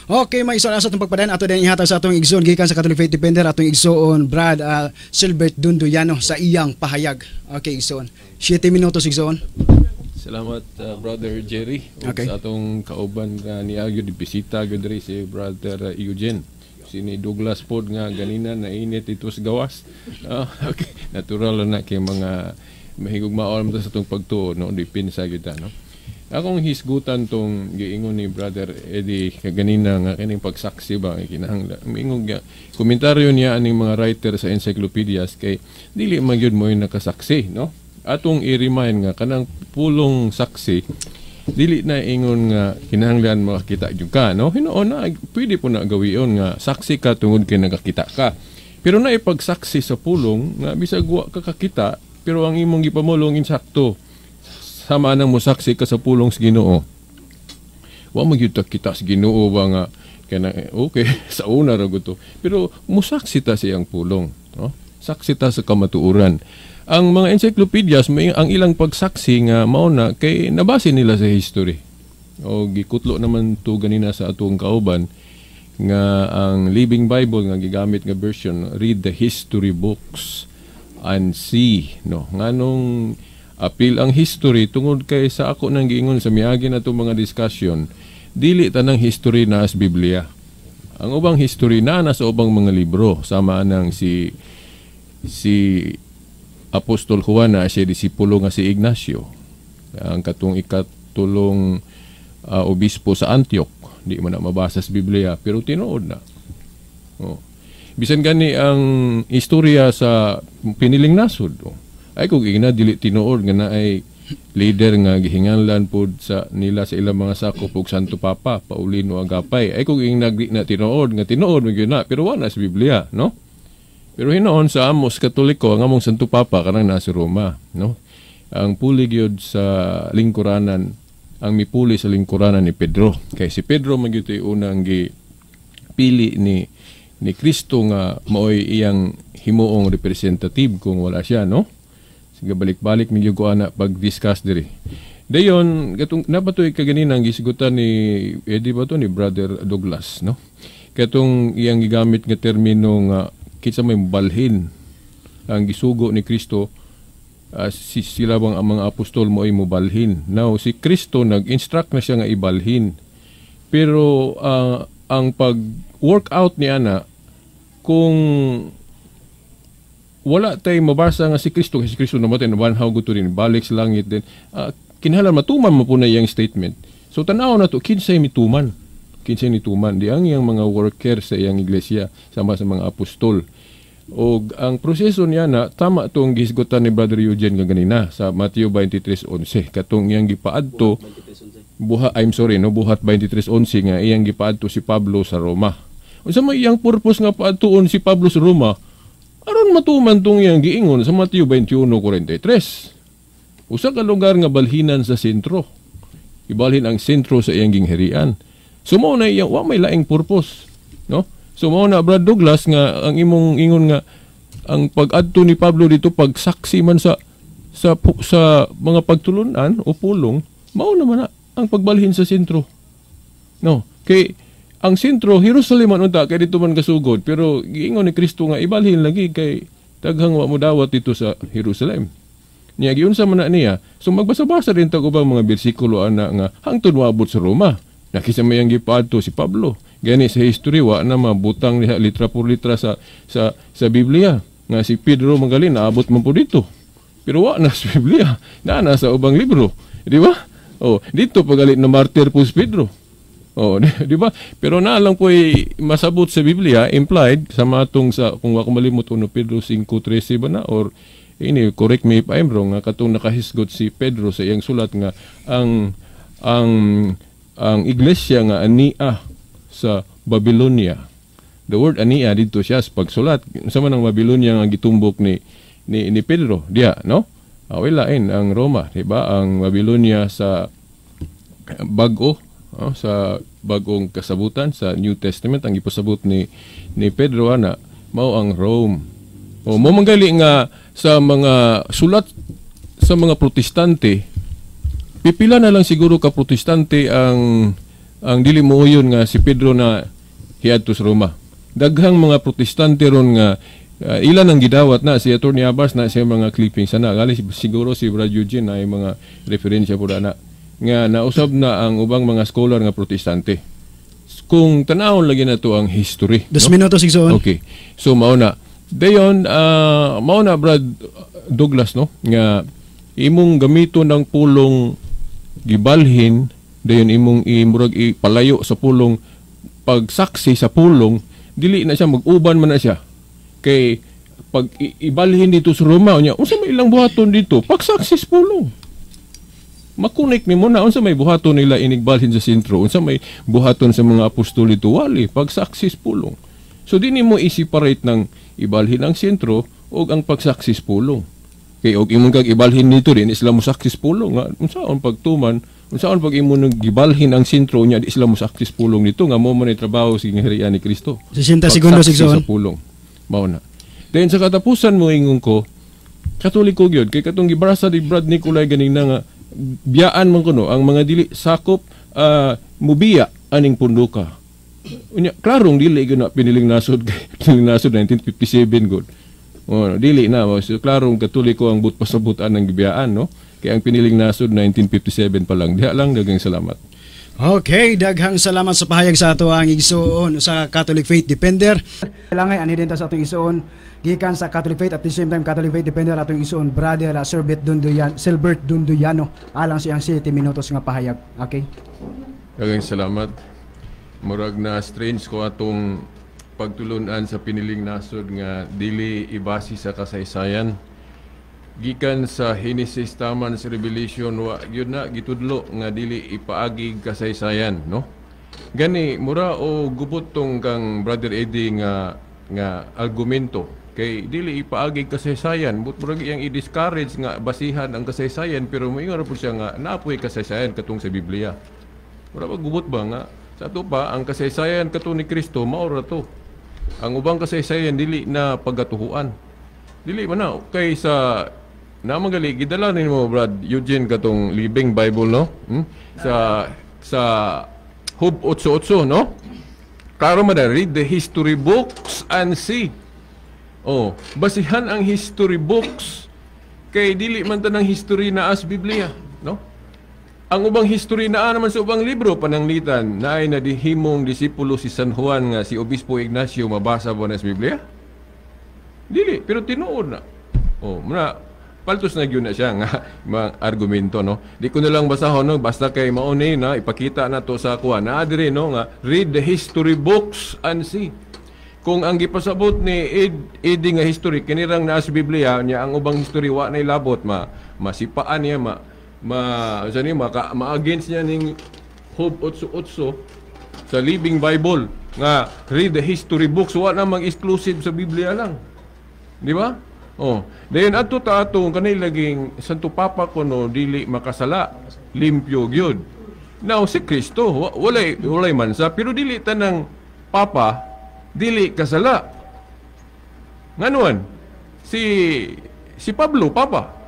Okay, may isang asat ng pagpadayan ato din ihatag sa atong igsoon gikan sa Catholic Faith Defender atong igsoon Brad Silbert Dunduyano sa iyang pahayag. Okay, igsoon. 7 minutos igsoon. Salamat Brother Jerry. Okay. Sa atong kauban nga niagyo di bisita gyud diri si Brother Eugene. Si ni Douglas pod nga ganina na init ito sa gawas. Okay. Natural na kay mga mahigugmaon mo sa atong pagtuo no dipinsa gyud ta no. Akong hisgutan tong giingon ni Brother Eddie kaganina nga kining pagsaksi ba kinahanglan miingog komentaryo niya aning mga writer sa encyclopedias kay dili man gyud mo yung nakasaksi no. Atong i-remind nga kanang pulong saksi dili na ingon nga kinahanglan makakita jud ka no. Hinuon na pwede po na gawion nga saksi ka tungod kay nakakita ka. Pero na ipagsaksi sa pulong nga bisag wa ka kakita pero ang imong gipamulong insakto sama nang musaksi ka sa pulong sa Ginoo. Wa magyud kita sa Ginoo ba nga kana okay sa una ra to. Pero musaksi ta siyang pulong, no? Saksi ta sa kamatuoran. Ang mga encyclopedias may ang ilang pagsaksi nga mao na kay nabase nila sa history. O gikutlo naman to ganina sa atong kauban nga ang Living Bible nga gigamit nga version read the history books and see no nganong apil ang history tungod kay sa ako nang giingon sa miagi na itong mga discussion, dili tanang history na as Biblia. Ang ubang history na sa ubang mga libro, sama nang si Apostol Juan na siya disipulo nga si Ignacio. Ang katong ikatulong obispo sa Antioch, di man na mabasa sa Biblia, pero tinuod na. Oh. Bisan gani ang istorya sa piniling nasod, ay kung ina dili tinuod nga na ay leader nga gihinganlan pod sa nila sa ilang mga sakop ug Santo Papa Paulino Agapay ay kung ina na tinuod nga tinuod mo na pero wala sa Biblia no. Pero hinoon sa amos Katoliko ang among Santo Papa kanang nasa Roma no. Ang puli gyud sa lingkuranan ang mipuli sa lingkuranan ni Pedro kay si Pedro magyud unang gipili ni Kristo nga maoy iyang himuong representative kung wala siya no. Sige balik-balik medyo ko ana pag-discuss diri. Dayon katong napatoy kaganina ang gisigutan ni Eddie ba to ni Brother Douglas no. Katong iyang gigamit nga termino nga kitsa may balhin ang gisugo ni Kristo sila bang ang mga apostol mo ay mobalhin. Now si Kristo nag-instruct na siya nga ibalhin. Pero ang pag-workout niya na kung wala tay mabasa nga si Kristo namatay nabanhaw guto din balik sa langit din kinahanglan matuman mo po na iyang statement. So tanaw na to kinsay mituman di ang iyang mga worker sa iyang iglesia sama sa mga apostol. O ang proseso niya na tama tong gisgutan ni Brother Eugene nga ganina sa Mateo 23:11 katong iyang gipaadto buhat 23:11 nga iyang gipaadto si Pablo sa Roma. Unsa may iyang purpose nga paadtuon si Pablo sa Roma? Aron matuman tong iyang giingon sa Mateo 21:43. Usa ka lugar nga balhinan sa sentro. Ibalhin ang sentro sa iyang gingharian. Sumo na iyang wa may laing purpose, no? Sumo na Brad Douglas nga ang imong ingon nga ang pag-adto ni Pablo dito pagsaksi man sa mga pagtulunan o pulong, mao naman na ang pagbalhin sa sentro. No, kay ang sentro Jerusalem man unta kay dito man kasugod pero giingon ni Kristo nga ibalhin lagi kay daghang wa mo dawat dito sa Jerusalem. Niya giunsa man na niya. So magbasa-basa rin tag ubang mga bersikulo ana nga hangtod moabot sa Roma. Nakisa may ang gipaadto si Pablo. Gani sa history wa na mabutang litra por litra sa Biblia nga si Pedro magaling naabot man po dito. Pero wa na sa Biblia. Na sa ubang libro, di ba? Oh, dito pagalit na martir po si Pedro. Oh, di ba? Pero na lang po masabot sa Biblia implied sa matong sa kung wa ko malimot uno Pedro 5:13 ba na or ini correct me if I'm wrong nga katong nakahisgot si Pedro sa iyang sulat nga ang iglesia nga ania sa Babylonia. The word ania dito siya sa pagsulat sama ng Babylonia nga gitumbok ni Pedro diha no. Lain ang Roma, di ba? Ang Babylonia sa bag-o sa bagong kasabutan sa New Testament ang ipasabot ni Pedro ana mao ang Rome. O mo manggali nga sa mga sulat sa mga protestante pipila na lang siguro ka protestante ang ang dili muuyon nga si Pedro na hiadto sa Roma. Daghang mga protestante ron nga ilan ang gidawat na si Attorney Abbas na siya mga clippings na gali siguro si Brad Eugene na ay mga referensya po na nga nausab na ang ubang mga scholar nga protestante. Kung tanawon lagi na to ang history. 2 minutos igsoon. Okay. So mao na. Dayon mao na Brad Douglas no nga imong gamiton ng pulong gibalhin dayon imong imurag ipalayo sa pulong pagsaksi sa pulong dili na siya mag-uban man na siya. Kay pag ibalhin dito sa Roma unya unsa may ilang buhaton dito pagsaksi sa pulong. Makunik ni mo na unsa may buhaton nila inigbalhin sa sentro unsa may buhaton sa mga apostol dito wali pagsaksis pulong. So dinhi mo i-separate ng ibalhin ang sentro o ang pagsaksis pulong. Kay og imong kag ibalhin dito din isla mo saksis pulong nga unsaon pagtuman unsaon pag imo nang gibalhin ang sentro nya di isla mo saksis pulong dito nga mo man trabaho sa herian ni Kristo. 60 segundos igsoon. Sa pulong. Mao na. Then sa katapusan mo ingon ko Katoliko gyud kay katong gibrasa ni Brad Nicolay ganing na nga biyaan man kuno ang mga dili sakop mubiya aning punduka. Unya klarong dili gyud na piniling nasod 1957 gud. Dili na so klarong Katoliko ang pasabutan ng gibiyaan no. Kay ang piniling nasod 1957 pa lang. Diha lang daghang salamat. Okay, daghang salamat sa pahayag sa ato ang igsuon sa Catholic Faith Defender. Kailangan ani din ta sa atong igsuon gikan sa Catholic Faith at the same time Catholic Faith Defender atong igsuon brother Silbert Dunduyano alang siyang 7 minutos nga pahayag. Okay? Daghang salamat. Murag na strange ko atong pagtulunan sa piniling nasod nga dili ibasi sa kasaysayan. Gikan sa Genesis taman sa Revelation wa gyud na gitudlo nga dili ipaagi kasaysayan no. Gani mura o gubot tong kang Brother Eddie nga argumento kay dili ipaagi kasaysayan but murag iyang i-discourage nga basihan ang kasaysayan pero moingon po siya nga naapoy kasaysayan katong sa Biblia. Mura gubot ba nga sa ato pa ang kasaysayan katong ni Kristo mao ra to. Ang ubang kasaysayan dili na pagatuhuan. Dili man na kay sa namagali gidala nimo Brad Eugene katong Living Bible no sa Hub 88 no klaro man read the history books and see basihan ang history books kay dili man tanang history na as Biblia no ang ubang history na naman sa ubang libro pananglitan na ay nadihimong disipulo si San Juan nga si Obispo Ignacio mabasa ba na sa Biblia dili pero tinuod na muna paltos na gyud na siya nga mga argumento no. Di ko na lang basahon no basta kay mauni na ipakita na to sa kuha. Na adire no nga read the history books and see. Kung ang gipasabot ni Eddie nga history kinirang naa sa Biblia niya ang ubang history wa nay labot masipaan niya ma-against niya ning Hub 88 sa Living Bible nga read the history books wa na mag-exclusive sa Biblia lang. Di ba? Dayon adto ta atong kanay laging Santo Papa kuno dili makasala, limpyo gyud. Now si Kristo walay mansa pero dili tanang papa dili kasala. Nganuan si Pablo papa.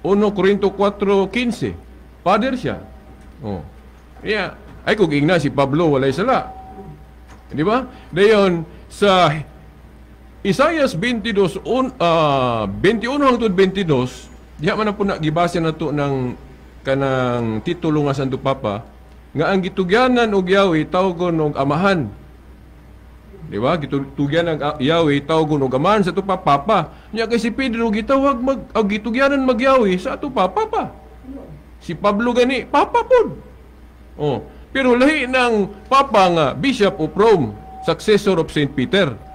1 Corinto 4:15. Father siya. Ay kung igna si Pablo walay sala. Di ba? Dayon sa Isaiah 21 hangtod 22 diha man na po gibasa nato ng kanang titulo nga Santo Papa nga ang gitugyanan og Yahweh tawgon og amahan. Di ba? Gitugyan ang Yahweh tawgon og amahan sa ato papa. Nya kay si Pedro gitawag gitugyanan mag Yahweh sa ato papa. Si Pablo gani papa pod. Pero lahi ng papa nga Bishop of Rome, successor of Saint Peter.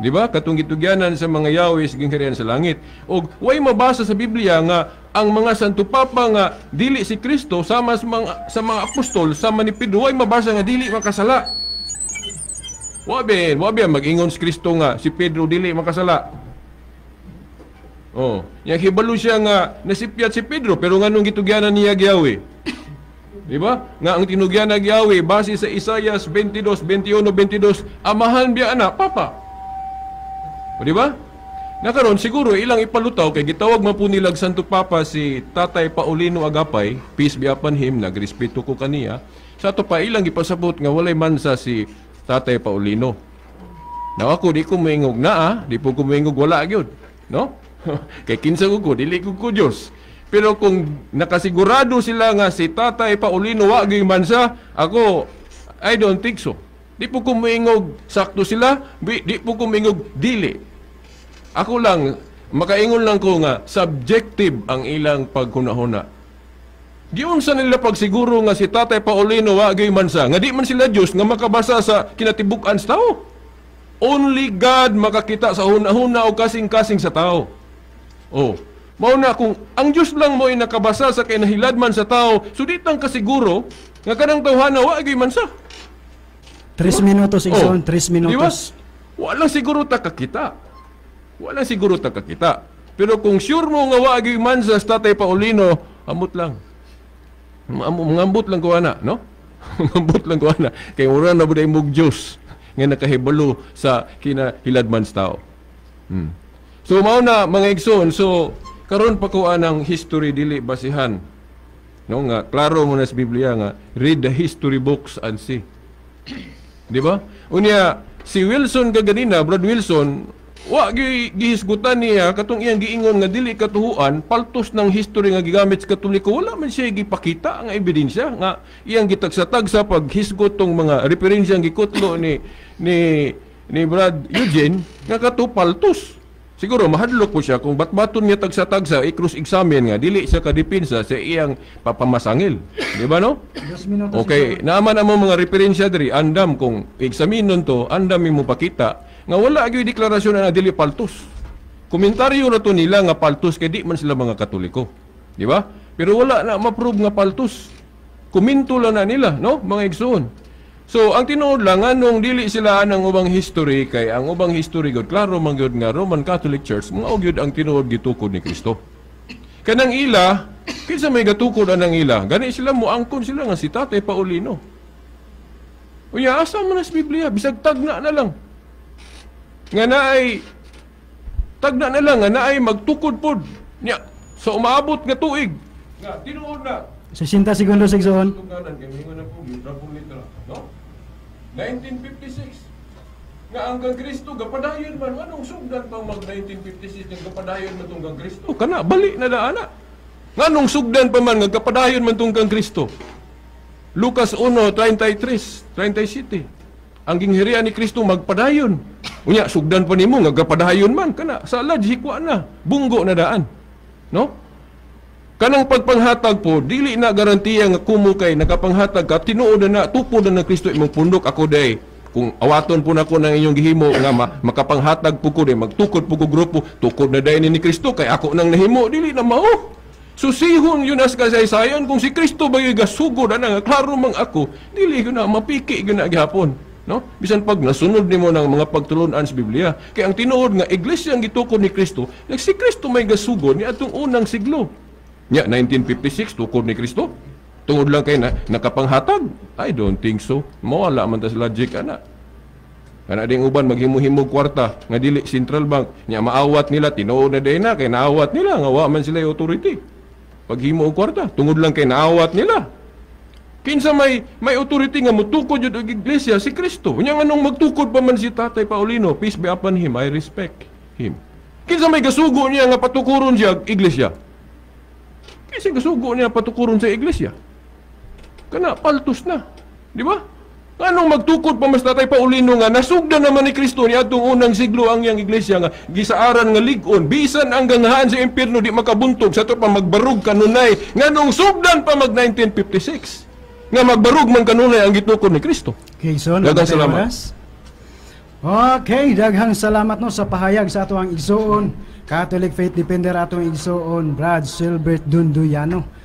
Di ba? Katong gitugyanan sa mga Yahweh sa gingharian sa langit. O way mabasa sa Biblia nga ang mga Santo Papa nga dili si Kristo sama sa mga apostol sama ni Pedro way mabasa nga dili makasala. Wabi mag-ingon si Kristo nga si Pedro dili makasala. Yang hibalo siya nga nasipyat si Pedro pero nganong gitugyanan niya Yahweh. Di ba? Nga ang tinugyanan Yahweh base sa Isaiah 22:21-22 amahan biya ana papa. Di ba? Nakaroon siguro ilang ipalutaw kay gitawag man po nilag Santo Papa si Tatay Paulino Agapay, peace be upon him, nagrespeto ko kaniya. Sa ato pa ilang gipasabot nga walay mansa si Tatay Paulino. Na ako di ko moingog na di po ko moingog wala gyud, no? Kay kinsa ko dili ko Dios. Pero kung nakasigurado sila nga si Tatay Paulino wa gyud mansa, ako I don't think so. Di po ko moingog sakto sila, di po ko moingog dili. Ako lang makaingon lang ko nga subjective ang ilang pagkunahuna. Giun sa nila pagsiguro nga si Tatay Paulino wa gyud mansa, nga di man sila Dios nga makabasa sa kinatibuk-an sa tao. Only God makakita sa hunahuna o kasing-kasing sa tao. Oh, mao na kung ang Dios lang mo ay nakabasa sa kinahiladman sa tao, so di tang kasiguro nga kanang tawhana wa gyud mansa. 3 minutos igsoon, 3 minutos. Wala siguro ta kakita. Wala siguro ta kakita. Pero kung sure mo nga wa gyud mansa sa Tatay Paulino, amot lang. Mangambot lang ko ana, no? Mangambot lang ko ana. Kay mura na buday mog Dios nga nakahibalo sa kinahiladman sa tao. So mao na mga igsoon, so karon pa ko anang history dili basihan. No nga klaro mo na sa Biblia nga read the history books and see. Di ba? Unya si Wilson kaganina, Brad Wilson, wa gihisgutan niya katong iyang giingon nga dili katuhuan paltos ng history nga gigamit sa Katoliko, wala man siya gipakita nga ebidensya nga iyang gitagsatag sa paghisgot tong mga referensyang gikutlo ni Brad Eugene nga katupaltos. Siguro mahadlok po siya kung batbaton niya tagsa-tagsa i-cross examine nga dili siya kadipinsa sa iyang papamasangil. Di ba no? 2 minutos. Okay, naaman ang mga referensya diri andam kung examinon to, andam mo pakita nga wala gyud deklarasyon na dili paltos. Komentaryo na to nila nga paltos kay di man sila mga Katoliko. Di ba? Pero wala na ma-prove nga paltos. Komento lang na nila, no? Mga igsoon. So, ang tinuod lang, anong dili sila ang ubang history, kay ang ubang history god klaro man gyud nga Roman Catholic Church, mga gyud ang tinuod gitukod ni Kristo. Kanang ila, kinsa may gatukod anang ila, gani sila moangkon sila nga si Tatay Paulino. Unya, asa man sa Biblia, bisag tagna na lang. Nga naay, tagna na lang, nga naay magtukod pod. Nya, sa umaabot nga tuig. Nga, tinuod na. 60 segundos igsoon. Tuganan, kay mingon na po, yung drapong litra, no? 1956 nga ang kang Kristo gapadayon man anong sugdan pang mag 1956 nga gapadayon man tong kang Kristo kana bali na daana nganong sugdan pa man nga gapadayon man tong kang Kristo. Lucas 1:33 37 ang ginghirian ni Kristo magpadayon unya sugdan pa nimo nga gapadayon man kana sa hikwa na bunggo na daan, no? Kanang pagpanghatag po, dili na garantiya nga kumo kay nakapanghatag ka, tinuod na tupod na ng Kristo imong pundok ako day. Kung awaton po na ko ng inyong gihimo nga makapanghatag po ko day, magtukod po ko grupo, tukod na day ni Kristo kay ako nang nahimo, dili na mao. Susihon yun as kasaysayan kung si Kristo ba yung gasugod na nga, klaro mang ako, dili yun na, mapiki yun na gihapon. No? Bisan pag nasunod nimo ng mga pagtulunan sa Biblia, kay ang tinuod nga iglesia ang gitukod ni Kristo, si Kristo may gasugod ni atong unang siglo. Nya 1956 tukod ni Kristo. Tungod lang kay nakapanghatag. I don't think so. Mawala man ta sa logic ana. Kana ding uban maghimo-himog kwarta nga dili Central Bank. Nya maawat nila tinuod na day na kay naawat nila nga wa man sila authority. Paghimo og kwarta tungod lang kay naawat nila. Kinsa may authority nga mutukod jud og iglesia si Kristo. Unya nganong magtukod pa man si Tatay Paulino, peace be upon him, I respect him. Kinsa may gasugo niya nga patukuron siya og iglesia? Kasi kasugo niya patukuron sa iglesia. Kana, paltos na. Di ba? Anong magtukod pa mas Tatay Paulino nga, nasugda naman ni Kristo ni atong unang siglo ang iyang iglesia nga, gisaaran nga ligon, bisan ang ganghaan sa impyerno di makabuntog, sa ito pa magbarug kanunay, nga nung sugdan pa mag 1956, nga magbarug man kanunay ang gitukod ni Kristo. Okay, so, daghang salamat. Okay, daghang salamat no sa pahayag sa ato ang igsoon. Catholic Faith Defender atong igsoon Brad Silbert Dunduyano.